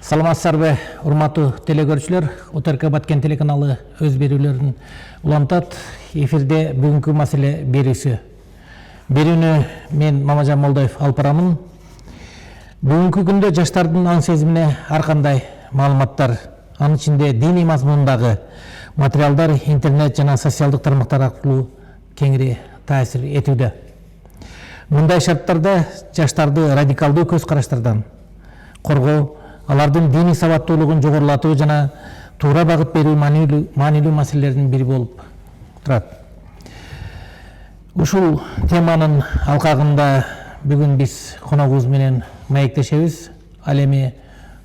Саламатсыздарбы, урматтуу телекөрүүчүлөр. ОТРК Баткен телеканалы өз берүүлөрүн улантат. Эфирде бүгүнкү маселе берүүсү. Берүүнү мен Мамажан Молдоев алып барамын. Бүгүнкү күндө жаштардын аң сезимине ар кандай маалыматтар, анын ичинде диний мазмундагы материалдар интернет жана социалдык тармактар аркылуу кеңири таасир этүүдө. Мындай шарттарда жаштарды радикалдуу көз караштардан коргоо, алардын диний сабаттуулугун жогорулатуу жана туура багыт берүү маанилүү маселелердин бири болуп турат. Ушул теманын алкагында бүгүн биз коногубуз менен маектешебиз. Ал эми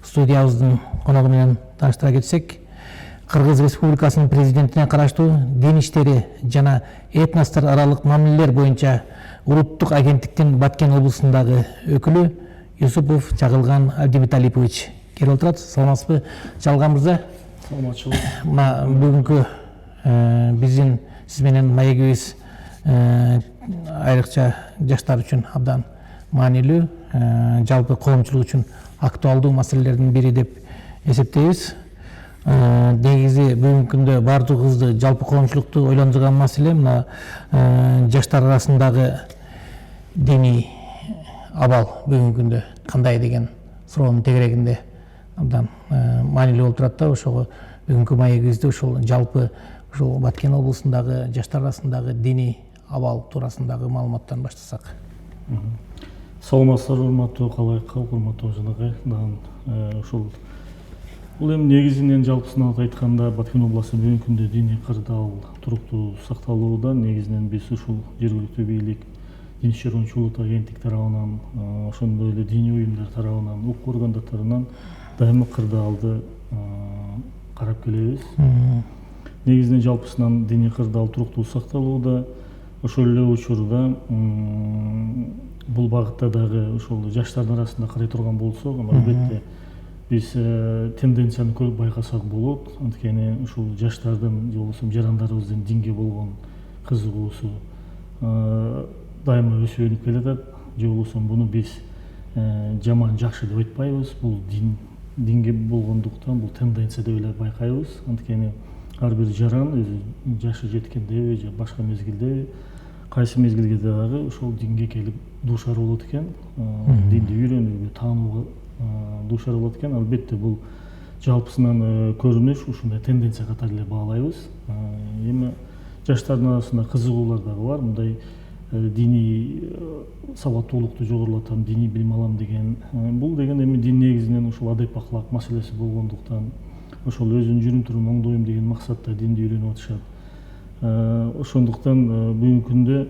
студиябыздын коногу менен тааныштыра кетсек, Кыргыз Республикасынын президентине караштуу дин иштери жана этностор аралык мамилелер боюнча улуттук агенттиктин Баткен облусундагы өкүлү Юсупов Жагылган Абдимуталипович келип отурат. Саламатсызбы, Жагылган мырза? Саламатчылык. Мына бүгүнкү биздин сиз менен маегибиз айрыкча жаштар үчүн абдан маанилүү, жалпы коомчулук үчүн актуалдуу маселелердин бири деп эсептейбиз. Негизи бүгүнкү күндө баардыгыбызды, жалпы коомчулукту ойлондурган маселе мына жаштар арасындагы диний абал бүгүнкү күндө кандай деген суроонун тегерегинде абдан маанилүү болуп турат да. Ошого бүгүнкү маегибизде ушул жалпы ушул Баткен облусундагы жаштар арасындагы диний абал туурасындагы маалыматтан баштасак. Саламатсыздар, урматтуу калайыкка, урматтуу жанагай. Ушул бул эми негизинен жалпысынан айтканда Баткен областы бүгүнкү күндө диний кырдаал туруктуу сакталууда. Негизинен биз ушул жергиликтүү бийлик, дин ишleri улут агенттик тарабынан, ошондой эле диний уюмдар тарабынан, укук органдар тарабынан дайыма кырдаалды карап келебиз. Негизинен жалпысынан диний кырдаал туруктуу сакталууда. Ошол эле учурда бул багытта дагы ошол жаштардын арасында карай турган болсок, албетте биз тенденцияны көрүп байкасак болот. Анткени ушул жаштардын же болбосо жарандарыбыздын динге болгон кызыгуусу дайыма өсүп келатат. Же болбосо буну биз жаман жакшы деп айтпайбыз. Бул динге болгондуктан бул тенденция деп эле байкайбыз. Анткени ар бир жаран өзү жашы жеткендеби же башка мезгилде, кайсы мезгилге дагы ошол динге келип дуушар болот экен. Динди үйрөнүүгө, таанууга дуушар болот экен. Албетте бул жалпысынан көрүнүш, ушундай тенденция катары эле баалайбыз. Эми жаштардын арасында кызыгуулар дагы бар. Мындай диний сабаттуулукту жогорулатам, диний билим алам деген. Бул деген эми дин негизинен ушул адеп аклак маселеси болгондуктан ошол өзүнүн жүрүм-турумун оңдойм деген максатта динди үйрөнүп атышат. Ошондуктан бүгүнкү күндө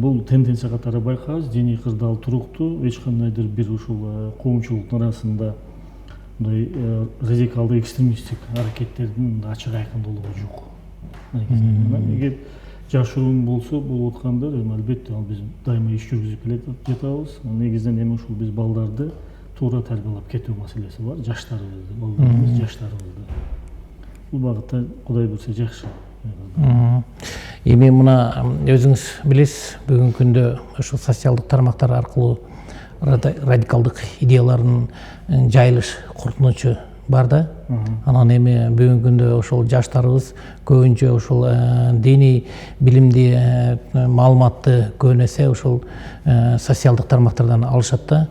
бул тенденция катары байкайбыз. Диний кырдаал туруктуу, эч кандайдыр бир ушул коомчулуктун арасында мындай радикалдык экстремисттик аракеттердин ачык айкындуулугу жок. Эгер жашыруун болсо болуп аткандар, албетте ал биз дайыма иш жүргүзүп келе жатабыз. Негизинен эми ушул биз балдарды туура тарбиялап кетүү маселеси бар. Жаштарыбызды, балдарыбыз, жаштарыбызды. Бул багытта Кудай буйрса жакшы. Эми мына өзүңүз билесиз, бүгүнкү күндө ошол социалдык тармактар аркылуу радикалдык идеялардын жайылыш коркунучу бар да. Анан эми бүгүнкү күндө ошол жаштарыбыз көбүнчө ошол диний билимди, маалыматты көбүн эсе ошол социалдык тармактардан алышат да.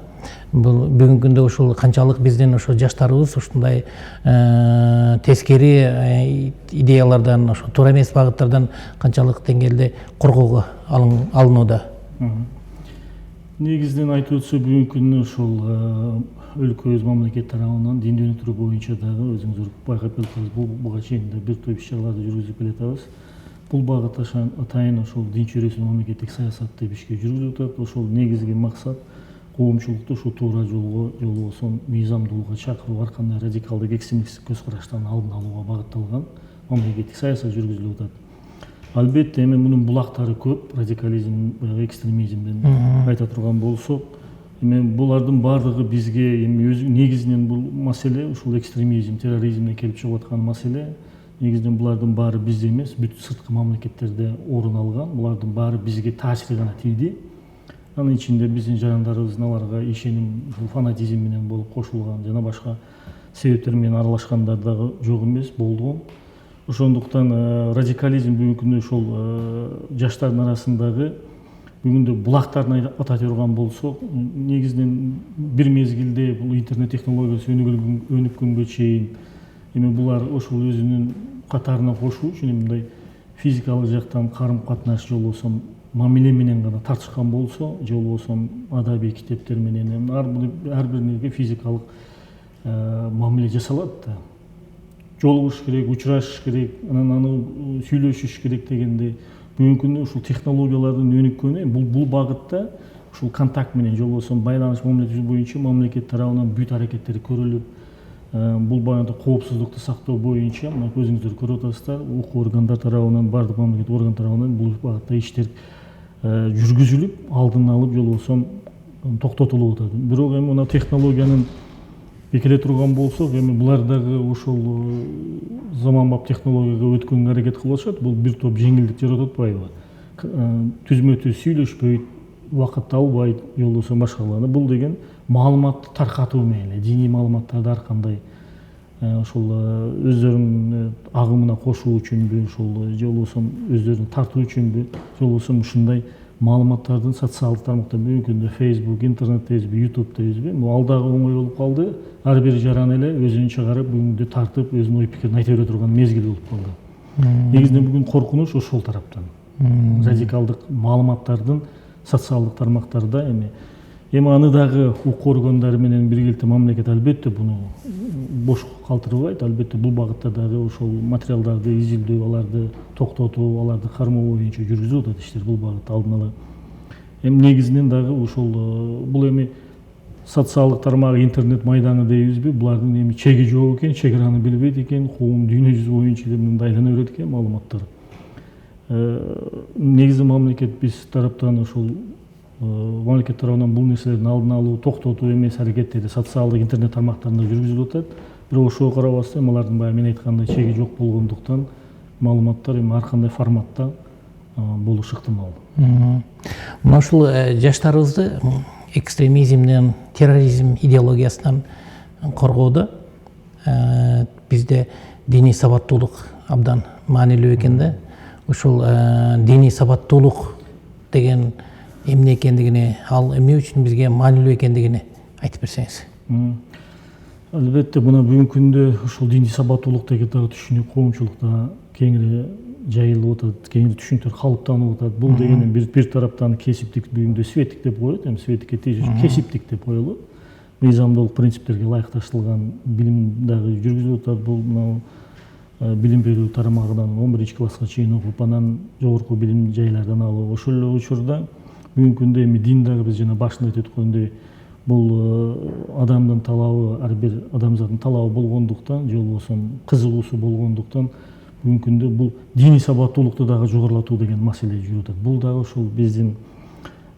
Бул бүгүнкү күндө ушул канчалык биздин ошо жаштарыбыз ушундай тескери идеялардан, ошо туура эмес багыттардан канчалык деңгээлде коргоого алынууда? Негизинен айтып өтсө, бүгүнкү күндө ушул өлкөбүз мамлекет тарабынан дин өнүктүрүү боюнча дагы өзүңүздөр байкап келатсыз, буга чейин да бир топ иш-чараларды жүргүзүп келатабыз. Бул багыт атайын ошол дин чөйрөсү мамлекеттик саясат деп ишке жүргүзүлүп атат. Ошол негизги максат коомчулукту ушул туура жолго, же болбосо мыйзамдуулукка чакыруу, ар кандай радикалдык экстремисттик көз караштан алдын алууга багытталган мамлекеттик саясат жүргүзүлүп атат. Албетте эми мунун булактары көп, радикализм, экстремизмден айта турган болсок, эми булардын баардыгы бизге эми өзү негизинен бул маселе ушул экстремизм, терроризмден келип чыгып аткан маселе. Негизинен булардын баары бизде эмес, бүт сырткы мамлекеттерде орун алган. Булардын баары бизге таасири гана тийди. анын ичинде биздин жарандарыбыздын аларга ишеним фанатизм менен болуп кошулган жана башка себептер менен аралашкандар дагы жок эмес болду. Ошондуктан радикализм бүгүнкү күндө ошол жаштардын арасындагы бүгүндө булактарын атай турган болсок, негизинен бир мезгилде бул интернет технологиясы өнүккөнгө чейин эми булар ошол өзүнүн катарына кошуу үчүн мындай физикалык жактан карым катнаш же болбосо мамиле менен гана тартышкан болсо, же болбосо адабий китептер менен ар бир нерге физикалык мамиле жасалат да. Жолугуш керек, учурашыш керек, анан аны сүйлөшүш керек дегенде бүгүнкү күндө ушул технологиялардын өнүккөнү бул багытта ушул контакт менен же болбосо байланыш мамиле боюнча мамлекет тарабынан бүт аракеттери көрүлүп, бул баягы коопсуздукту сактоо боюнча мына көзүңүздөр көрүп атасыздар, укук органдар тарабынан, бардык мамлекет орган тарабынан бул багытта иштер жүргүзүлүп, алдын алып же болбосо токтотулуп атат. Бирок эми мына технологиянын бекеле турган болсок, эми булар дагы ошол заманбап технологияга өткөнгө аракет кылып атышат. Бул бир топ жеңилдик жаратып атпайбы? Түзмө-түз сүйлөшпөйт, убакыт албайт, же болбосо башкаларына. Бул деген маалыматты таркатуу менен, диний маалыматтарды ар кандай ошол өздөрүнүн агымына кошуу үчүнбү, ошол же болбосо өздөрүн тартуу үчүнбү, же болбосо ушундай маалыматтардын социалдык тармакта бүгүнкү күндө Facebook, интернет дейбизби, YouTube дейбизби, ал дагы оңой болуп калды. Ар бир жаран эле өзүн чыгарып, бүгүндө тартып, өзүнүн ой пикирин айта бере турган мезгил болуп калды. Негизинен бүгүн коркунуч ошол тараптан. Радикалдык маалыматтардын социалдык тармактарда эми аны дагы укук органдары менен биргеликте мамлекет албетте буну бош калтырбайт. Албетте бул багытта дагы ошол материалдарды изилдөө, аларды токтотуу, аларды кармоо боюнча жүргүзүп атат иштер бул багытта алдын ала. Эми негизинен дагы ошол бул эми социалдык тармак, интернет майданы дейбизби, булардын эми чеги жок экен, чек араны билбейт экен, коом дүйнө жүзү боюнча мындай айлана берет экен маалыматтар. Негизи мамлекет биз тараптан ошол мамлекет тарабынан бул нерселердин алдын алуу, токтотуу эмес аракеттери социалдык интернет тармактарында жүргүзүлүп атат. Бирок ошого карабастан алардын баягы мен айткандай чеги жок болгондуктан маалыматтар эми ар кандай форматта болушу ыктымал. Мына ушул жаштарыбызды экстремизмден, терроризм идеологиясынан коргоодо бизде диний сабаттуулук абдан маанилүү экен да. Ушул диний сабаттуулук деген эмне экендигини, ал эмне үчүн бизге маанилүү экендигини айтып берсеңиз. Албетте мына бүгүнкү күндө ушул диний сабаттуулук деген дагы түшүнүк коомчулукта кеңири жайылып атат, кеңири түшүнүктөр калыптанып атат. Бул деген бир тараптан кесиптик бүгүндө светтик деп коет, эми светтикке тийиш кесиптик деп коелу. Мыйзамдуулук принциптерге ылайыкташтырылган билим дагы жүргүзүлүп атат. Бул билим берүү тармагынан 11-класска чейин окуп, анан жогорку билим жайлардан алып, ошол эле учурда бүгүнкү күндө эми дин дагы биз жана башында айтып өткөндөй бул адамдын талабы, ар бир адамзаттын талабы болгондуктан, же болбосо кызыгуусу болгондуктан бүгүнкү күндө бул диний сабаттуулукту дагы жогорулатуу деген маселе жүрүп атат. Бул дагы ушул биздин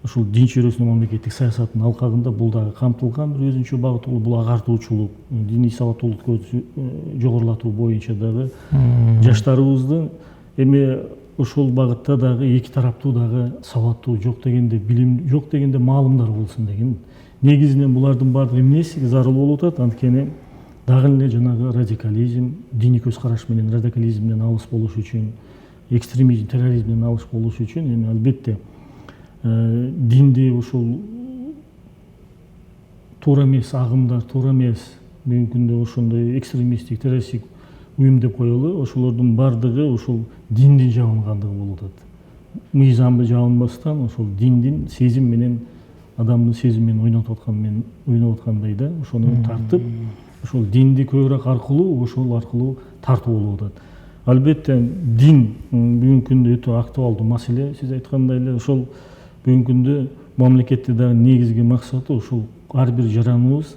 ушул дин чөйрөсүнүн мамлекеттик саясаттын алкагында бул дагы камтылган бир өзүнчө багыт, бул агартуучулук, диний сабаттуулукту жогорулатуу боюнча дагы жаштарыбыздын эми ошол багытта дагы эки тараптуу дагы сабаттуу, жок дегенде билим, жок дегенде маалымдар болсун деген. Негизинен булардын баардыгы эмнеси зарыл болуп атат? Анткени дагы эле жанагы радикализм, диний көз караш менен радикализмден алыс болуш үчүн, экстремизм, терроризмден алыс болуш үчүн эми албетте динди ушул туура эмес агымдар, туура эмес бүгүнкү күндө ошондой экстремисттик, террористтик уюм деп коелу, ошолордун баардыгы ушул диндин жабылгандыгы болуп атат. Мыйзамды жабынбастан ошол диндин сезим менен, адамдын сезими менен ойноп аткандай да, ошону тартып, ошол динди көбүрөөк аркылуу, ошол аркылуу тартуу болуп атат. Албетте дин бүгүнкү күндө өтө актуалдуу маселе, сиз айткандай эле ошол бүгүнкү күндө мамлекетте дагы негизги максаты ушул ар бир жараныбыз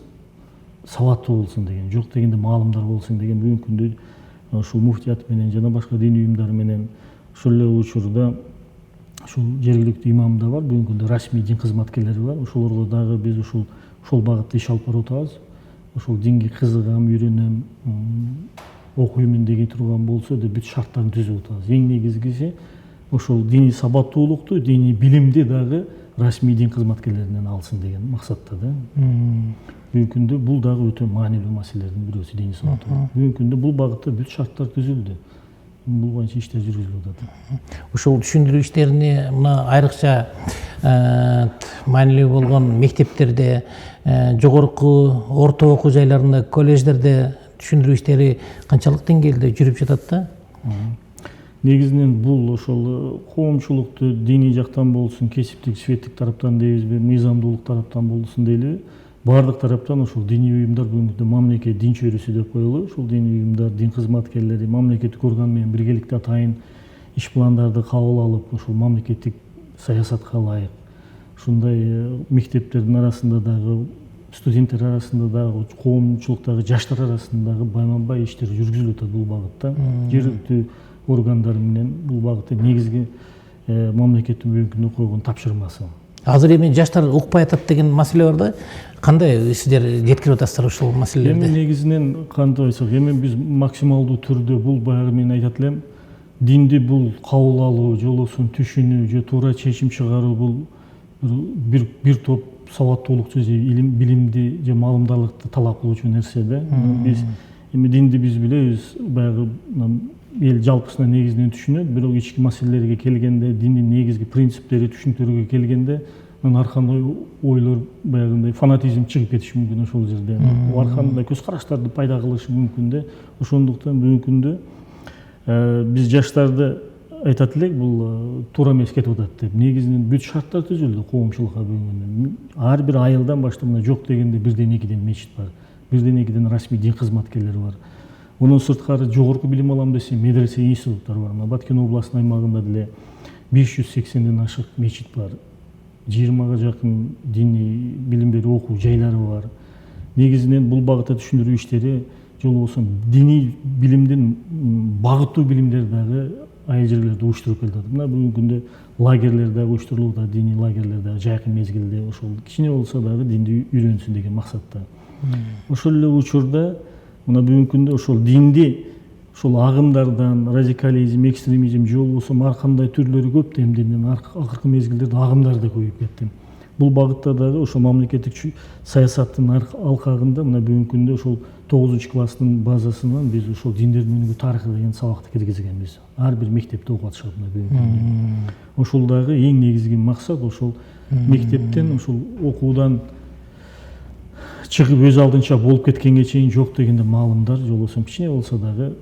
сабаттуу болсун деген, жок дегенде маалымдар болсун деген бүгүнкү күндө ушул муфтият менен жана башка диний уюмдар менен ошол эле учурда ушул жергиликтүү имам да бар, бүгүнкү күндө расмий дин кызматкерлери бар. Ошолорго дагы биз ушул багытта иш алып барып атабыз. Ошол динге кызыгам, үйрөнөм, окуймун деген турган болсо да бүт шарттарын түзүп атабыз. Эң негизгиси ошол диний сабаттуулукту, диний билимди дагы расмий дин кызматкерлеринен алсын деген максатта да. Бүгүнкү күндө бул дагы өтө маанилүү маселелердин бирөөсү дини сабактоо. Бүгүнкү күндө бул багытта бүт шарттар түзүлдү. Бул боюнча иштер жүргүзүлүп атат. Ушул түшүндүрүү иштерини мына айрыкча маанилүү болгон мектептерде, жогорку орто окуу жайларында, колледждерде түшүндүрүү иштери канчалык деңгээлде жүрүп жатат да? Негизинен бул ошол коомчулукту диний жактан болсун, кесиптик, светтик тараптан дейбизби, мыйзамдуулук тараптан болсун дейли, баардык тараптан ошол диний уюмдар бүгүнкү мамлекет дин чөйрөсү деп коелу. Ошол диний уюмдар, дин кызматкерлери мамлекеттик орган менен биргеликте атайын иш пландарды кабыл алып, ошол мамлекеттик саясатка ылайык ушундай мектептердин арасында дагы, студенттер арасында дагы, коомчулуктагы жаштар арасында дагы байма-бай иштер жүргүзүлүп атат бул багытта. Жергиликтүү органдар менен бул багытта негизги мамлекеттин бүгүнкү күндө койгон тапшырмасы. Азыр эми жаштар укпай атат деген маселе бар да. Кандай сиздер жеткирип атасыздар ушул маселелерди? Эми негизинен кантип айтсак, эми биз максималдуу түрдө бул баягы мен айтат элем, динди бул кабыл алуу, же болбосо түшүнүү, же туура чечим чыгаруу бул бир топ сабаттуулукчу же билимди же маалымдарлыкты талап кылуучу нерсе да. Биз эми динди биз билебиз, баягы эл жалпысына негизинен түшүнөт, бирок ички маселелерге келгенде, диндин негизги принциптери, түшүнүктөргө келгенде, ар кандай ойлор, баягындай фанатизм чыгып кетиши мүмкүн ошол жерде. Ар кандай көз караштарды пайда кылышы мүмкүн да. Ошондуктан бүгүнкү күндө биз жаштарды айтат элек, бул туура эмес кетип атат деп. Негизинен бүт шарттар түзүлдү коомчулукка бүгүн. Ар бир айылдан баштап мына жок дегенде 1-2 мечит бар. 1-2 расмий дин кызматкерлери бар. Онун сырткары жогорку билим алам десе медресе, институттар бар. Мына Баткен областынын аймагында деле 580ден ашык мечит бар. 20га жакын диний билим берүү окуу жайлары бар. Негизинен бул багытта түшүндүрүү иштери, же болбосо диний билимдин багыттуу билимдер дагы айыл жерлерде уюштуруп келатат. Мына бүгүнкү күндө лагерлер дагы уюштурулуп атат, диний лагерлер дагы жакын мезгилде ошол кичине болсо дагы динди үйрөнсүн деген максатта. Ошол эле учурда мына бүгүнкү күндө ошол динди ошол агымдардан, радикализм, экстремизм, же болбосо ар кандай түрлөрү көп да, эмден акыркы мезгилдерде агымдар да көбөйүп кетти. Бул багытта дагы ошол мамлекеттик саясаттын алкагында мына бүгүнкү күндө ошол 9-класстын базасынан биз ошол диндердин өнүгүү тарыхы деген сабакты киргизгенбиз. Ар бир мектепте окуп атышат мына бүгүнкү күндө. Ошол дагы эң негизги максат ошол мектептен, ошол окуудан чыгып өз алдынча болуп кеткенге чейин жок дегенде маалымдар, же болбосо кичине болсо дагы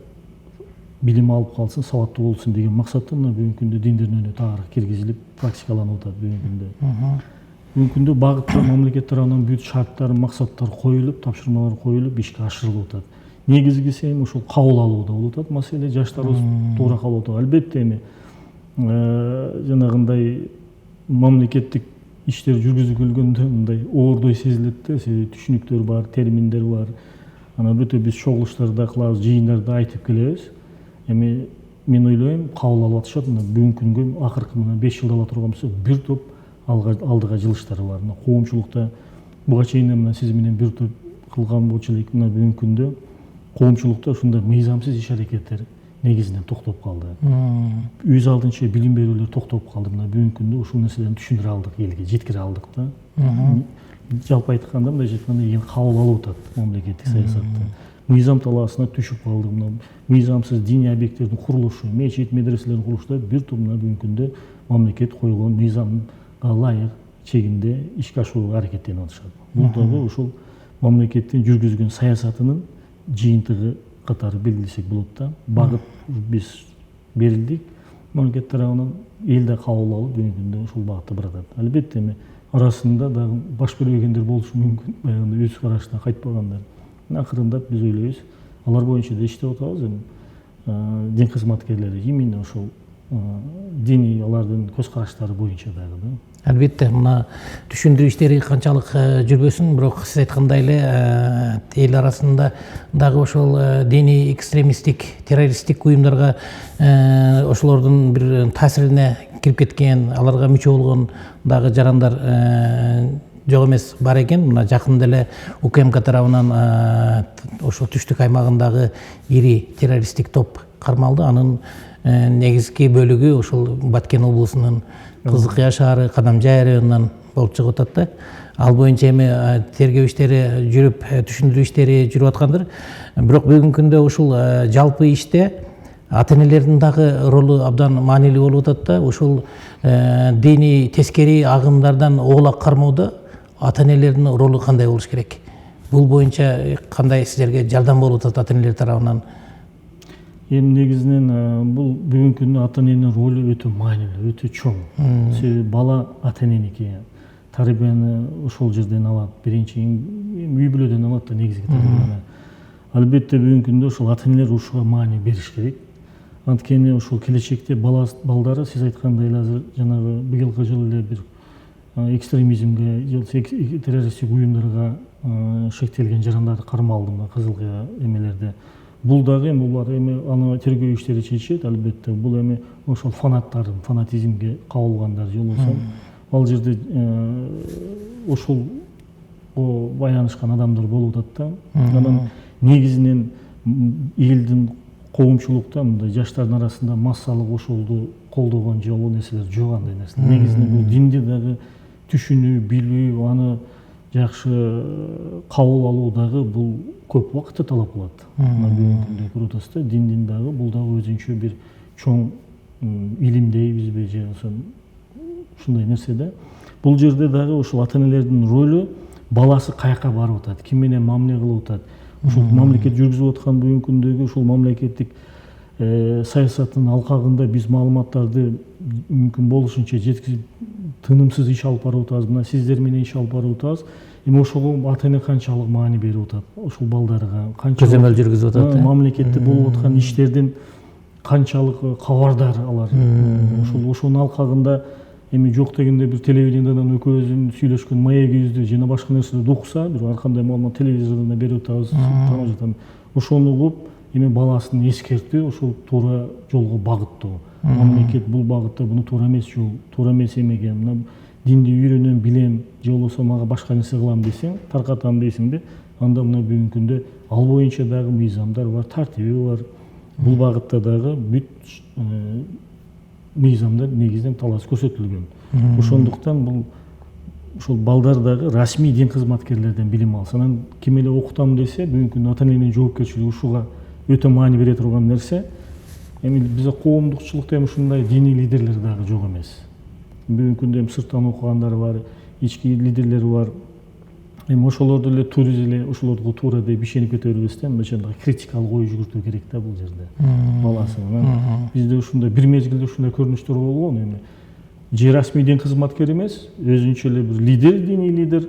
билим алып калсын, сабаттуу болсун деген максатта мына бүгүнкү күндө диндердин өнүгүү тарыхы киргизилип, практикаланып атат бүгүнкү күндө. Бүгүнкү күндө багытта мамлекет тарабынан бүт шарттар, максаттар коюлуп, тапшырмалар коюлуп, ишке ашырылып атат. Негизгиси эми ушул кабыл алууда болуп атат. Маселе жаштарыбыз туура кабыл алып атат. Албетте эми жанагындай мамлекеттик иштер жүргүзүлгөндө мындай оордой сезилет да, түшүнүктөр бар, терминдер бар. Анан бүтө биз чогулуштарда кылабыз, жыйындарда айтып келебиз. Эми мен ойлойм, кабыл алып атышат. Мына бүгүнкү күнгө акыркы мына 5 жылда ала турган болсок, бир топ алдыга жылыштары бар. Мына коомчулукта буга чейин мына сиз менен бир топ кылган болчу элек, мына бүгүнкү күндө коомчулукта ушундай мыйзамсыз иш аракеттер негизинен токтоп калды. Өз алдынча билим берүүлөр токтоп калды. Мына бүгүнкү күндө ушул нерселерди түшүндүрө алдык, элге жеткире алдык да. Жалпы айтканда, мындай айтканда, эл кабыл алып атат мамлекеттик саясатты. Мыйзам талаасына түшүп калды. Мына мыйзамсыз диний объекттердин курулушу, мечит, медреселердин курулушунда бир топ мына бүгүнкү күндө мамлекет койгон мыйзамга ылайык чегинде ишке ашырууга аракеттенип атышат. Бул дагы ушул мамлекеттин жүргүзгөн саясатынын жыйынтыгы катары белгилесек болот да. Багыт биз берилдик, мамлекет тарабынан эл да кабыл алып бүгүнкү күндө ушул багытта баратат. Албетте эми арасында дагы баш бербегендер болушу мүмкүн, баягы өз карашына кайтпагандар. Акырындап биз ойлойбуз, алар боюнча да иштеп атабыз. Эми дин кызматкерлери именно ошол диний алардын көз караштары боюнча дагы да. Албетте, мына түшүндүрүү иштери канчалык жүрбөсүн, бирок сиз айткандай эле эл арасында дагы ошол диний экстремисттик, террористтик уюмдарга ошолордун бир таасирине кирип кеткен, аларга мүчө болгон дагы жарандар жок эмес бар экен. Мына жакында эле УКМК тарабынан ошо түштүк аймагындагы ири террористтик топ кармалды. Анын негизги бөлүгү ушул Баткен облусунун Кызыл Кыя шаары, Кадамжай районунан болуп чыгып атат да. Ал боюнча эми тергөө иштери жүрүп, түшүндүрүү иштери жүрүп аткандыр. Бирок бүгүнкү күндө ушул жалпы иште ата-энелердин дагы ролу абдан маанилүү болуп атат да. Ушул диний тескери агымдардан оолак кармоодо ата-энелердин ролу кандай болуш керек? Бул боюнча кандай силерге жардам болуп атат ата-энелер тарабынан? Эми негизинен бул бүгүнкү күндө ата-эненин ролу өтө маанилүү, өтө чоң. Себеби бала ата-эненики. Тарбияны ошол жерден алат. Биринчи үй бүлөдөн алат да негизги тарбияны. Албетте бүгүнкү күндө ошол ата-энелер ушуга маани бериш керек. Анткени ошол келечекте балдары сиз айткандай эле азыр жанагы быйылкы жылы эле бир экстремизмге же террористтик уюмдарга шектелген жарандарды кармалды мына Кызыл Кыя эмелерде. Бул дагы эми булар эми аны тергөө иштери чечет, албетте. Бул эми ошол фанаттардын, фанатизмге кабылгандар же болбосо ал жерде ошол байланышкан адамдар болуп атат да. Анан негизинен элдин коомчулукта мындай жаштардын арасында массалык ошолду колдогон же ал нерселер жок, андай нерсе. Негизинен бул динди дагы түшүнүү, билүү, аны жакшы кабыл алуу дагы бул көп убакытты талап кылат. Мына бүгүнкү күндө көрүп атасыз да, диндин дагы бул дагы өзүнчө бир чоң илим дейбизби же ушундай нерсе да. Бул жерде дагы ошол ата-энелердин ролу баласы каяка барып атат, ким менен мамиле кылып атат. Ушул мамлекет жүргүзүп аткан бүгүнкү күндөгү ушул мамлекеттик саясаттын алкагында биз маалыматтарды мүмкүн болушунча жеткизип тынымсыз иш алып барып атабыз. Мына сиздер менен иш алып барып атабыз. Эми ошого ата-эне канчалык маани берип атат ошол балдарга, канчалык көзөмөл жүргүзүп атат. Мамлекетте болуп аткан иштердин канчалык кабардар алар. Ошонун алкагында эми жок дегенде бир телевидениедан экөөбүздүн сүйлөшкөн маегибизди жана башка нерселерди укса, бир ар кандай маалымат телевизордон да берип атабыз, таанып жатам. Ошону угуп, эми баласын эскертүү, ошол туура жолго багыттоо. Мамлекет бул багытта буну туура эмес жол, туура эмес эмеге, мына динди үйрөнөм, билем, же болбосо мага башка нерсе кылам десең, таркатам дейсиңби, анда мына бүгүнкү күндө ал боюнча дагы мыйзамдар бар, тартиби бар. Бул багытта дагы бүт мыйзамдар негизинен талаш көрсөтүлгөн. Ошондуктан бул ошол балдар дагы расмий дин кызматкерлерден билим алса, анан ким эле окутам десе, бүгүнкү күндө ата-эненин жоопкерчилиги ушуга өтө маани бере турган нерсе. Эми бизде коомдукчулукта эми ушундай диний лидерлер дагы жок эмес. Бүгүнкү күндө эми сырттан окугандар бар, ички лидерлер бар. Эми ошолорду эле туриз эле ошолорго туура деп ишенип кете бербестен, мынча критикалык ой жүгүртүү керек да бул жерде. Баласына. Бизде ушундай бир мезгилде ушундай көрүнүштөр болгон эми. Же расмий дин кызматкер эмес, өзүнчө эле бир лидер, диний лидер.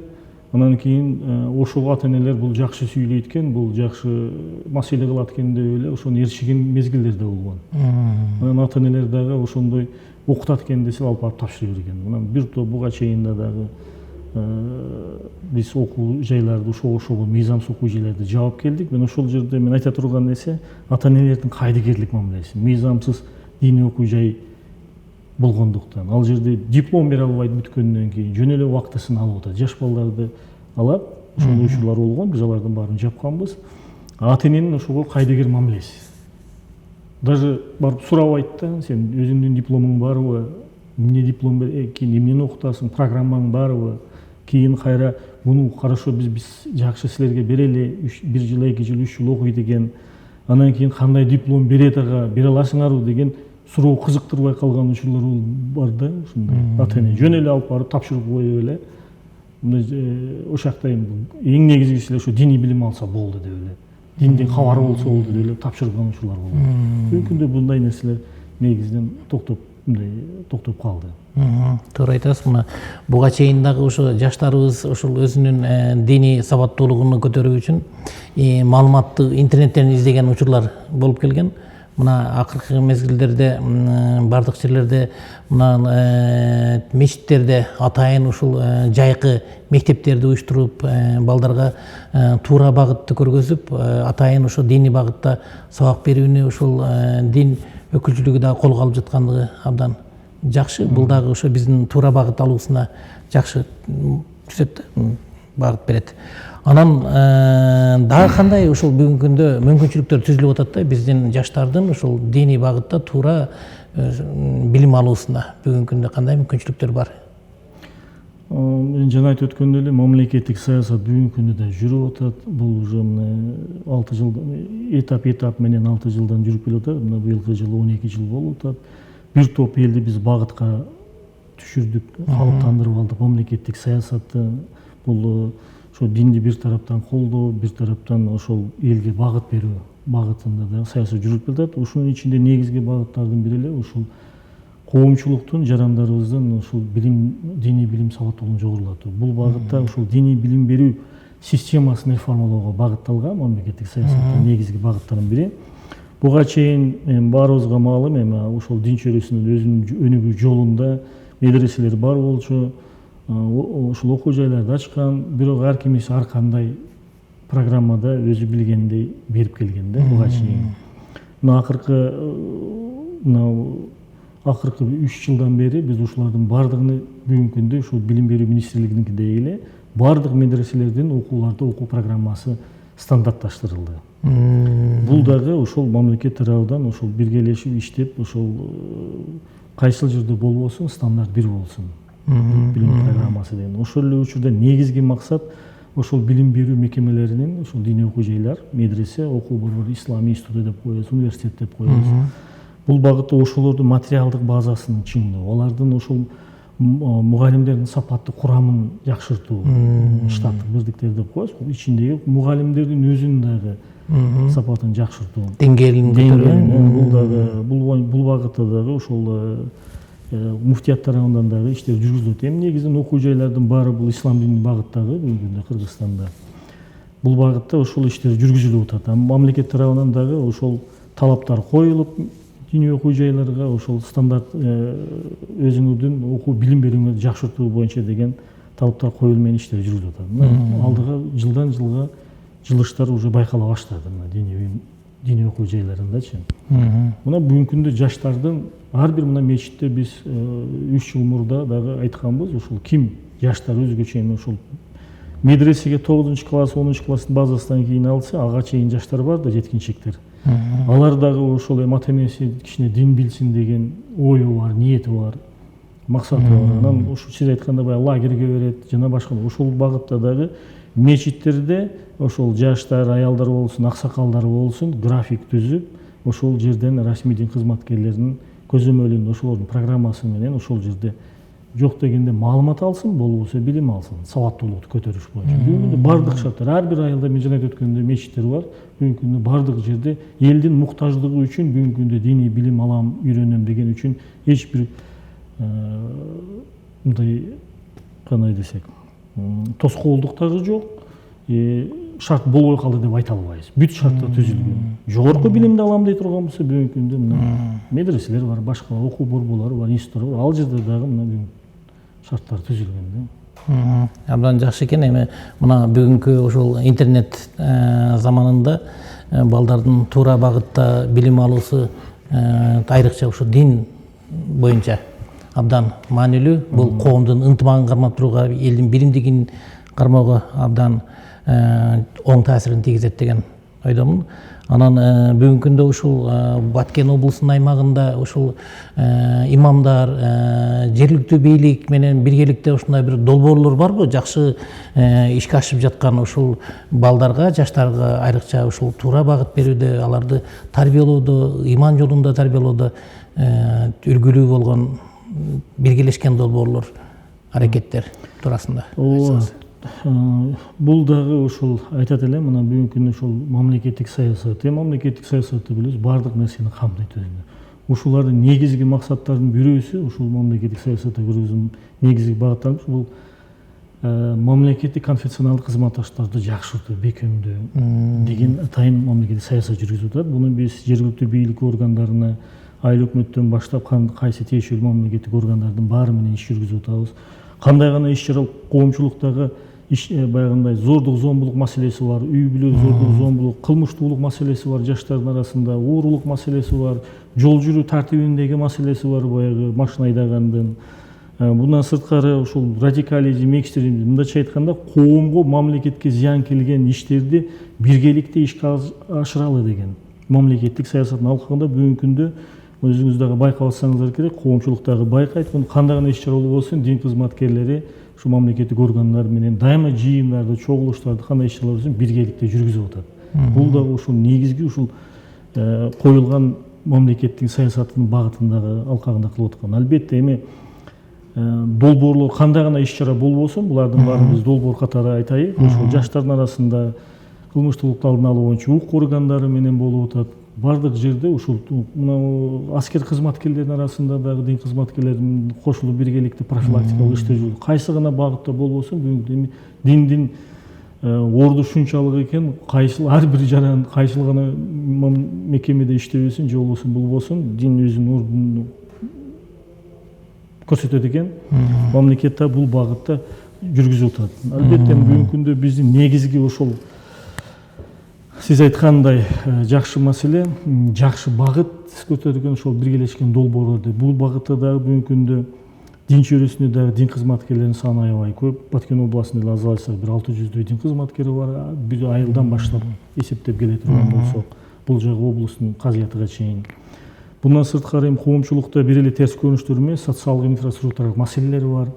Анан кийин ошол ата-энелер бул жакшы сүйлөйт экен, бул жакшы маселе кылат экен деп эле ошону ээрчиген мезгилдер да болгон. Анан ата-энелер дагы ошондой окутат экен десе алып барып тапшыра берген. Анан бир топ буга чейин дагы биз окуу жайларды ошого мыйзамсыз окуу жайларды жаап келдик. Мен ошол жерде мен айта турган нерсе ата-энелердин кайдыгерлик мамилеси. Мыйзамсыз диний окуу жай болгондуктан ал жерде диплом бере албайт бүткөндөн кийин жөн эле убактысын алып атат. Жаш балдарды алат, ошол учурлар болгон, биз алардын баарын жапканбыз. Ата-эненин ошого кайдыгер мамилеси. Даже барып сурабайт да, сен өзүңдүн дипломуң барбы, эмне диплом кийин эмнени окутасың, программаң барбы, кийин кайра буну хорошо биз жакшы силерге берели, 1 жыл, 2 жыл, 3 жыл окуйт экен. Анан кийин кандай диплом берет ага, бере аласыңарбы деген суроо кызыктырбай калган учурлар бар да, ушундай. Ата-эне жөн эле алып барып тапшырып коюп эле. Ошол жакта эң негизгиси эле ошо диний билим алса болду деп эле. Динден кабар болсо болду деп эле тапшырган учурлар болду. Бүгүнкү күндө мындай нерселер негизинен токтоп калды. Туура айтасыз. Мына буга чейин дагы ошо жаштарыбыз ошол өзүнүн диний сабаттуулугун көтөрүү үчүн маалыматты интернеттен издеген учурлар болуп келген. Мына акыркы мезгилдерде бардык жерлерде мына мечиттерде атайын ушул жайкы мектептерди уюштуруп, балдарга туура багытты көргөзүп, атайын ошо диний багытта сабак берүүнү ушул дин өкүлчүлүгү дагы колго алып жаткандыгы абдан жакшы. Бул дагы ошо биздин туура багыт алуусуна жакшы түзөт да, багыт берет. Анан дагы кандай ушул бүгүнкү күндө мүмкүнчүлүктөр түзүлүп атат да биздин жаштардын ушул диний багытта туура билим алуусуна бүгүнкү күндө кандай мүмкүнчүлүктөр бар? Мен жана айтып өткөндөй эле мамлекеттик саясат бүгүнкү күндө да жүрүп атат. Бул уже мына 6 жыл этап менен 6 жылдан жүрүп келип атат. Мына быйылкы жылы 12 жыл болуп атат. Бир топ элди биз багытка түшүрдүк, калыптандырып алдык мамлекеттик саясатты. Бул ошо динди бир тараптан колдоо, бир тараптан ошол элге багыт берүү багытында да саясат жүрүп келатат. Ушунун ичинде негизги багыттардын бири эле ушул коомчулуктун жарандарыбыздын ушул билим, диний билим сабаттуулугун жогорулатуу. Бул багытта ушул диний билим берүү системасын реформалоого багытталган мамлекеттик саясаттын негизги багыттарынын бири. Буга чейин баарыбызга маалым эми ушул дин чөйрөсүнүн өзүнүн өнүгүү жолунда медреселер бар болчу, ушул окуу жайларды ачкан, бирок ар кимиси ар кандай программада өзү билгендей берип келген да буга чейин. Мына акыркы 3 жылдан бери биз ушулардын баардыгын бүгүнкү күндө ушул билим берүү министрлигиникидей эле баардык медреселердин окууларды окуу программасы стандартташтырылды. Бул дагы ошол мамлекет тарабынан ошол биргелешип иштеп ошол кайсыл жерде болбосун стандарт бир болсун билим программасы деген. Ошол эле учурда негизги максат ошол билим берүү мекемелеринин ушул диний окуу жайлар, медресе, окуу борбору, ислам институту деп коебуз, университет деп коебуз. Бул багытта ошолордун материалдык базасын чыңдоо, алардын ошол мугалимдердин сапаттык курамын жакшыртуу, штаттык бирдиктер деп коебуз. Бул ичиндеги мугалимдердин өзүнүн дагы сапатын жакшыртуу, деңгээлин көтөрүү. Бул дагы бул багытта дагы ошол муфтият тарабынан дагы иштер жүргүзүлөт. Эми негизинен окуу жайлардын баары бул ислам динин багыттагы бүгүнкү күндө Кыргызстанда. Бул багытта ошол иштер жүргүзүлүп атат. Мамлекет тарабынан дагы ошол талаптар коюлуп, диний окуу жайларга ошол стандарт өзүңүздүн окуу билим берүүңөрдү жакшыртуу боюнча деген талаптар коюлуп менен иштер жүргүзүлүп атат. Алдыга жылдан жылга жылыштар уже байкала баштады мына диний окуу жайларындачы. Мына бүгүнкү күндө жаштардын ар бир мына мечитте биз 3 жыл мурда дагы айтканбыз, ушул ким жаштар өзгө чейин ушул медресеге 9-класс, 10-класстын базасынан кийин алса, ага чейин жаштар бар да, жеткинчектер. Алар дагы ошол ата энеси кичине дин билсин деген ою бар, ниети бар, максаты бар. Анан ушул сиз айткандай баягы лагерге берет, жана башка ошол багытта дагы мечиттерде ошол жаштар, аялдар болсун, аксакалдар болсун, график түзүп, ошол жерден расмий дин кызматкерлеринин көзөмөлүн, ошолордун программасы менен ошол жерде жок дегенде маалымат алсын, болбосо билим алсын, сабаттуулукту көтөрүш боюнча. Бүгүнкү күндө бардык шарттар, ар бир айылда мен жана айтып өткөндөй мечиттер бар. Бүгүнкү күндө бардык жерде элдин муктаждыгы үчүн бүгүнкү күндө диний билим алам, үйрөнөм деген үчүн эч бир мындай кандай десек, тоскоолдук дагы жок. Шарт болбой калды деп айта албайбыз. Бүт шарттар түзүлгөн. Жогорку билимди алам дей турган болсо бүгүнкү күндө мына медреселер бар, башка окуу борборлору бар, институттар бар. Ал жерде дагы мына шарттар түзүлгөн да. Абдан жакшы экен. Эми мына бүгүнкү ушул интернет заманында балдардын туура багытта билим алуусу айрыкча ушул дин боюнча абдан маанилүү. Бул коомдун ынтымагын кармап турууга, элдин биримдигин кармоого абдан оң таасирин тийгизет деген ойдомун. Анан бүгүнкү күндө ушул Баткен облусунун аймагында ушул имамдар, жергиликтүү бийлик менен биргеликте ушундай бир долбоорлор барбы? Жакшы ишке ашып жаткан ушул балдарга, жаштарга айрыкча ушул туура багыт берүүдө, аларды тарбиялоодо, иман жолунда тарбиялоодо үлгүлүү болгон биргелешкен долбоорлор, аракеттер туурасында. Бул дагы ушул айтат элем, мына бүгүнкү күндө ушул мамлекеттик саясат, мамлекеттик саясатты билебиз, баардык нерсени камтыйт өзүндө. Ушулардын негизги максаттарынын бирөөсү ушул мамлекеттик саясатта көргөзүлгөн негизги багыттар бул мамлекеттик конфессионалдык кызматташтарды жакшыртуу, бекемдөө деген атайын мамлекеттик саясат жүргүзүп атат. Буну биз жергиликтүү бийлик органдарына, айыл өкмөттөн баштап кайсы тиешелүү мамлекеттик органдардын баары менен иш жүргүзүп атабыз. Кандай гана иш чара коомчулуктагы баягындай зордук зомбулук маселеси бар, үй бүлө зордук зомбулук, кылмыштуулук маселеси бар, жаштардын арасында уурулук маселеси бар, жол жүрүү тартибиндеги маселеси бар, баягы машина айдагандын, Bundan сырткары ушул радикализм, экстремизм, мындайча айтканда коомго, мамлекетке зыян келген иштерди биргеликте ишке ашыралы деген мамлекеттик саясаттын алкагында бүгүнкү күндө өзүңүз дагы байкап атсаңыздар керек, коомчулук дагы байкайт. Муну кандай гана иш чара болбосун, дин кызматкерлери ушу мамлекеттик органдар менен дайыма жыйындарды, чогулуштарды кандай иш чаралар болсун биргеликте жүргүзүп атат. Бул дагы ушул негизги ушул коюлган мамлекеттик саясаттын багытындагы алкагында кылып аткан. Албетте эми долбоорлор кандай гана иш чара болбосун, булардын баарын биз долбоор катары айтайык. Ошол жаштардын арасында кылмыштуулукту алдын алуу боюнча укук органдары менен болуп атат. Бардык жерде ушул мына аскер кызматкерлердин арасында дагы дин кызматкерлеринин кошулуп биргеликте профилактикалык иштер жүрүп, кайсы гана багытта болбосун, бүгүнкү диндин орду ушунчалык экен, кайсыл ар бир жаран кайсыл гана мекемеде иштебесин, же болбосун дин өзүнүн ордун көрсөтөт экен. Мамлекет да бул багытта жүргүзүп атат. Албетте бүгүнкү күндө биздин негизги ошол сиз айткандай жакшы маселе, жакшы багыт көтөрүлгөн ошол биргелешкен долбоорлорду. Бул багытта дагы бүгүнкү күндө дин чөйрөсүндө дагы дин кызматкерлеринин саны аябай көп. Баткен областында эле азырынча бир 600 дин кызматкери бар. Бир айылдан баштап эсептеп келе турган болсок, бул жагы облустун казыятыга чейин. Bundan sırtkары коомчулукта бир эле терс көрүнүштөр эмес, социалдык инфраструктуралык маселелер бар.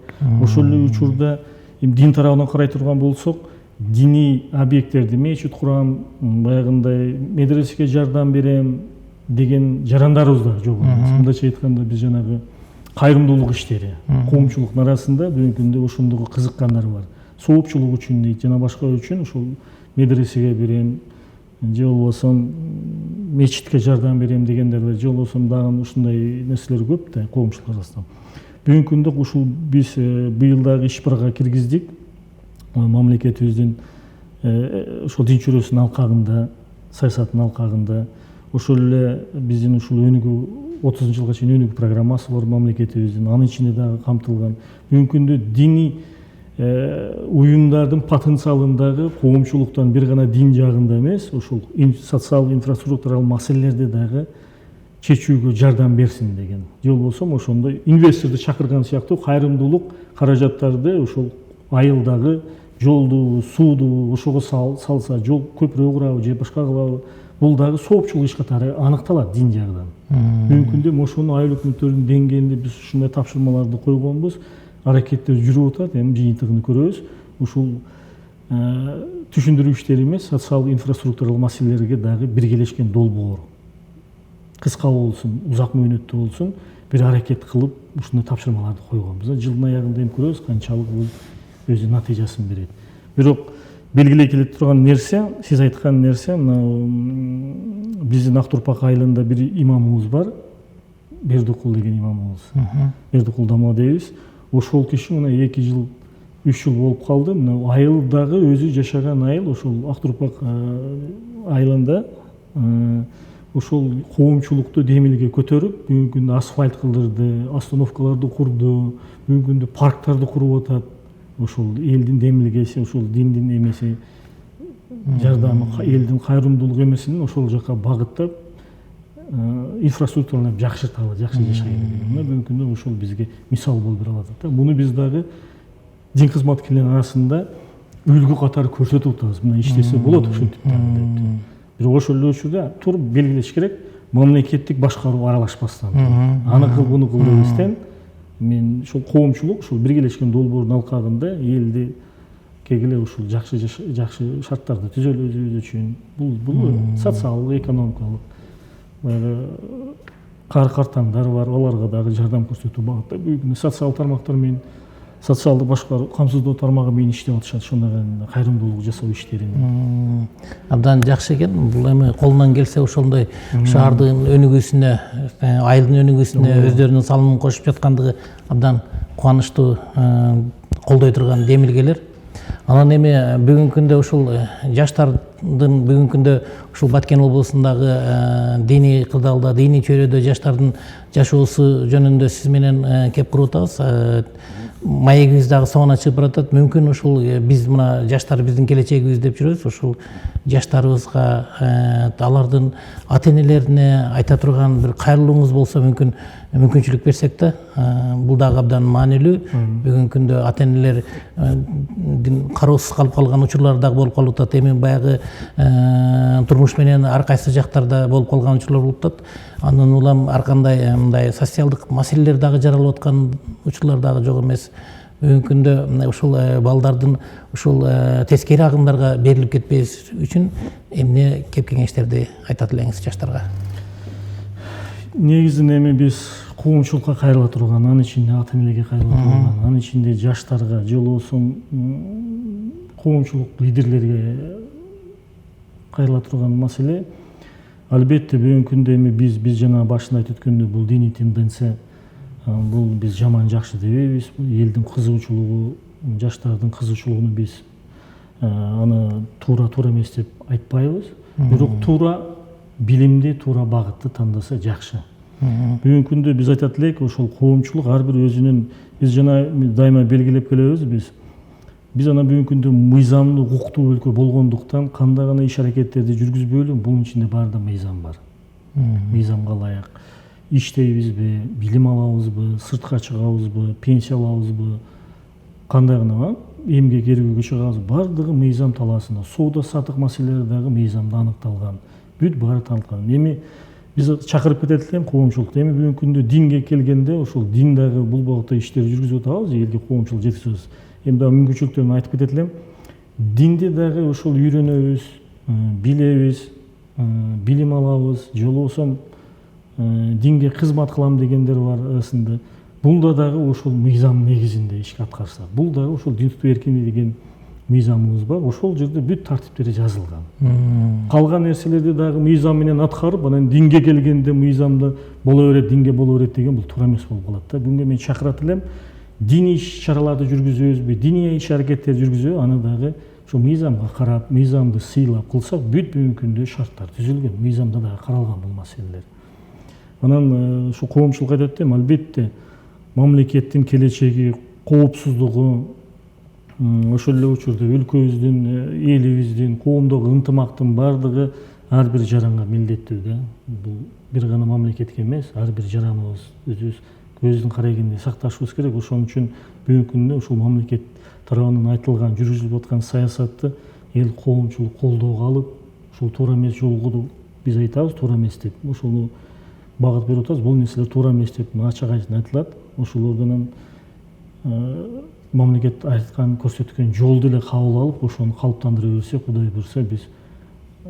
Ошол эле учурда дин тарабынан карай турган болсок, диний объекттерди мечит курам, баягындай медресеге жардам берем деген жарандарыбыз да жок эмес. Мындайча айтканда биз жанагы кайрымдуулук иштери, коомчулуктун арасында бүгүнкү күндө ошондого кызыккандар бар. Соопчулук үчүн дейт, жана башка үчүн ошол медресеге берем, же болбосо мечитке жардам берем дегендер бар, же болбосо дагы ушундай нерселер көп да коомчулук арасында. Бүгүнкү күндө ушул биз быйыл дагы иш барга киргиздик. Мамлекетибиздин ошол дин чөйрөсүнүн алкагында, саясаттын алкагында ошол эле биздин ушул өнүгүү 30-жылга чейин өнүгүү программасы бар мамлекетибиздин, анын ичинде дагы камтылган. Бүгүнкү күндө диний уюмдардын потенциалындагы коомчулуктан бир гана дин жагында эмес, ошол социалдык инфраструктуралык маселелерди дагы чечүүгө жардам берсин деген. Же болбосо ошондой инвесторду чакырган сыяктуу кайрымдуулук каражаттарды ошол айылдагы жолду, сууду ошого салса, жол көпүрө курабы же башка кылабы, бул дагы соопчулук иш катары аныкталат дин жагынан. Бүгүнкү күндө ошону айыл өкмөттөрүнүн деңгээлинде биз ушундай тапшырмаларды койгонбуз. Аракеттер жүрүп атат, эми жыйынтыгын көрөбүз. Ушул түшүндүрүү иштери эмес, социалдык инфраструктуралык маселелерге дагы биргелешкен долбоор. Кыска болсун, узак мөөнөттүү болсун, бир аракет кылып ушундай тапшырмаларды койгонбуз. Жылдын аягында эми көрөбүз канчалык бул өзү натыйжасын берет. Бирок белгилей келе турган нерсе, сиз айткан нерсе, биздин Актурпак айылында бир имамыбыз бар, Бердикул деген имамыбыз. Бердикул Дама дейбиз. Ошол киши мына 2 жыл, 3 жыл болуп калды. Мына айылдагы өзү жашаган айыл, ошол Актурпак айылында ошол коомчулукту демилге көтөрүп, бүгүнкү күндө асфальт кылдырды, остановкаларды курду, бүгүнкү күндө парктарды куруп атат. Ошол элдин демилгеси, ошол диндин эмеси, жардамы, элдин кайрымдуулук эмесин ошол жака багыттап, инфраструктураны жакшырталы, жакшы жашайлы деген. Бүгүнкү күндө ошол бизге мисал болуп бере алат. Муну биз дагы дин кызматкерлеринин арасында үлгү катары көрсөтүп атабыз. Мына иштесе болот ушинтип деп. Бирок ошол эле учурда туруп белгилеш керек, мамлекеттик башкаруу аралашпастан. Аны кыл, буну кыл дебестен мен ошол коомчулук ушул биргелешкен долбоордун алкагында элди кегиле ушул жакшы шарттарды түзөлүү үчүн бул социалдык, экономикалык картаңдар бар, аларга дагы жардам көрсөтүү багытта бүгүн социалдык тармактар менен социалдык башкаруу камсыздоо тармагы менен иштеп атышат, ошондой кайрымдуулук жасоо иштерин. Абдан жакшы экен. Бул эми колунан келсе ошондой шаардын өнүгүүсүнө, айылдын өнүгүүсүнө өздөрүнүн салымын кошуп жаткандыгы абдан кубанычтуу, колдой турган демилгелер. Анан эми бүгүнкү күндө ушул жаштардын бүгүнкү күндө ушул Баткен облусундагы диний кырдаалда, диний чөйрөдө жаштардын жашоосу жөнүндө сиз менен кеп куруп атабыз. Маегибиз дагы соңуна чыгып баратат. Мүмкүн ушул биз мына жаштар биздин келечегибиз деп жүрөбүз. Ушул жаштарыбызга, алардын ата энелерине айта турган бир кайрылууңуз болсо, мүмкүн мүмкүнчүлүк берсек да, бул дагы абдан маанилүү. Бүгүнкү күндө ата энелер кароосуз калып калган учурлар дагы болуп калып атат. Эми баягы турмуш менен ар кайсы жактарда болуп калган учурлар болуп атат. Андан улам ар кандай мындай социалдык маселелер дагы жаралып аткан учурлар дагы жок эмес. Бүгүнкү күндө ушул балдардын ушул тескери агымдарга берилип кетпес үчүн эмне кеп кеңештерди айтат элеңиз жаштарга? Негизинен эми биз коомчулукка кайрыла турган, анын ичинде ата энелерге кайрыла турган, анын ичинде жаштарга же болбосо коомчулук лидерлерге кайрыла турган маселе. Албетте бүгүнкү күндө эми биз жана башында айтып өткөндөй бул диний тенденция, бул биз жаман жакшы дебейбиз. Элдин кызыгуучулугу, жаштардын кызыгуучулугуну биз аны туура эмес деп айтпайбыз. Бирок туура билимди, туура багытты тандаса жакшы. Бүгүнкү күндө биз айтат элек, ошол коомчулук ар бир өзүнүн, биз жана дайыма белгилеп келебиз, биз ана бүгүнкү күндө мыйзамдуу, укуктуу өлкө болгондуктан кандай гана иш аракеттерди жүргүзбөйлү, бунун ичинде баарында мыйзам бар. Мыйзамга ылайык иштейбизби, билим алабызбы, сыртка чыгабызбы, пенсия алабызбы, кандай гана эмгек эргүүгө чыгабыз, баардыгы мыйзам талаасында. Соода сатык маселелери дагы мыйзамда аныкталган. Бүт баары таныкталган. Эми биз чакырып кетет элем коомчулукты. Эми бүгүнкү күндө динге келгенде, ошол дин дагы бул багытта иштер жүргүзүп атабыз, элге коомчулук жеткизебиз. Эми дагы мүмкүнчүлүктөрүн айтып кетет элем. Динди дагы ошол үйрөнөбүз, билебиз, билим алабыз, же болбосо динге кызмат кылам дегендер бар арасында. Бул дагы ошол мыйзам негизинде иш аткарса. Бул дагы ошол дин тутуу эркиндиги деген мыйзамыбыз бар. Ошол жерде бүт тартиптери жазылган. Калган нерселерди дагы мыйзам менен аткарып, анан динге келгенде мыйзамда боло берет, динге боло берет деген бул туура эмес болуп калат да. Бүгүнкү мен чакырат элем, диний иш-чараларды жүргүзөбүзбү, диний иш-аракеттерди жүргүзөбү, аны дагы ошо мыйзамга карап, мыйзамды сыйлап кылсак, бүт бүгүнкү күндө шарттар түзүлгөн, мыйзамда дагы каралган бул маселелер. Анан ушу коомчулук айтат эми, албетте мамлекеттин келечеги, коопсуздугу, ошол эле учурда өлкөбүздүн, элибиздин, коомдогу ынтымактын баардыгы ар бир жаранга милдеттүү да. Бул бир гана мамлекетке эмес, ар бир жараныбыз өзүбүз көздүн карайгенде сакташыбыз керек. Ошон үчүн бүгүнкү күндө ушул мамлекет тарабынан айтылган, жүргүзүлүп аткан саясатты эл коомчулук колдоого алып, ушул туура эмес жолго биз айтабыз, туура эмес деп. Ошону багыт берип атабыз, бул нерселер туура эмес деп ачык айкын айтылат. Ошолордон мамлекет айткан, көрсөткөн жолду эле кабыл алып, ошону калыптандыра берсе, Кудай буйрса, биз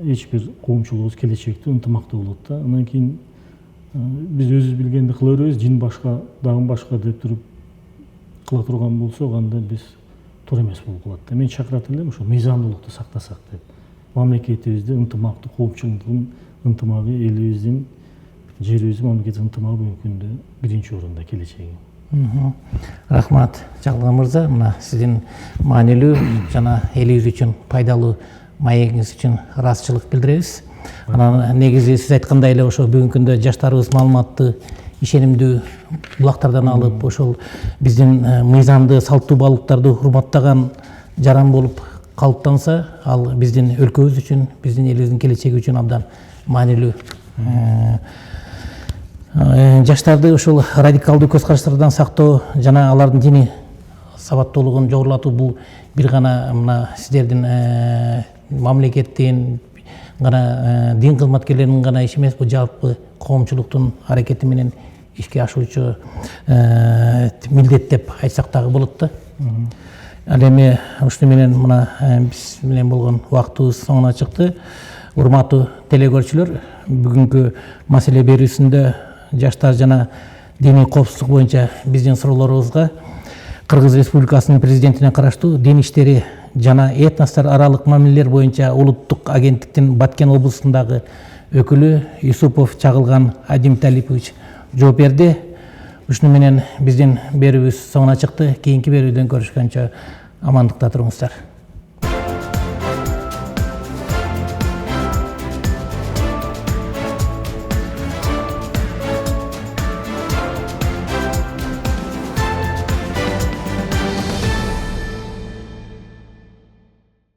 эч бир коомчулугубуз келечекте ынтымактуу болот да. Андан кийин биз өзүбүз билгенди кыла беребиз, жин башка, дагы башка деп туруп кыла турган болсок, анда биз туура эмес болуп калат да. Мен чакырат элем, ошо мыйзамдуулукту сактасак деп. Мамлекетибизде ынтымактуу, коомчулуктун ынтымагы, элибиздин, жерибиздин, мамлекеттин ынтымагы бүгүнкү күндө биринчи орунда келечеги. Рахмат Чагылган мырза, мына сиздин маанилүү жана элибиз үчүн пайдалуу маегиңиз үчүн ыраазычылык билдиребиз. Анан негизи сиз айткандай эле ошо бүгүнкү күндө жаштарыбыз маалыматты, ишенимдүү булактардан алып, ошол биздин мыйзамды, салттуу балыктарды урматтаган жаран болуп калыптанса, ал биздин өлкөбүз үчүн, биздин элибиздин келечеги үчүн абдан маанилүү. Жаштарды ошол радикалдуу көз караштардан сактоо жана алардын диний сабаттуулугун жогорулатуу бул бир гана мына сиздердин мамлекеттин гана дин кызматкерлеринин гана иши эмес, бул жалпы коомчулуктун аракети менен ишке ашуучу милдет деп айтсак дагы болот да. Ал эми ушуну менен мына биз менен болгон убактыбыз соңуна чыкты. Урматтуу телекөрүүчүлөр, бүгүнкү маселе берүүсүндө жаштар жана диний коопсуздук боюнча биздин суроолорубузга Кыргыз Республикасынын президентине караштуу дин иштери жана этностор аралык мамилелер боюнча улуттук агенттиктин Баткен облусундагы өкүлү Юсупов Чагылган Адимталипович жооп берди. Ушуну менен биздин берүүбүз соңуна чыкты. Кийинки берүүдөн көрүшкөнчө амандыкта туруңуздар.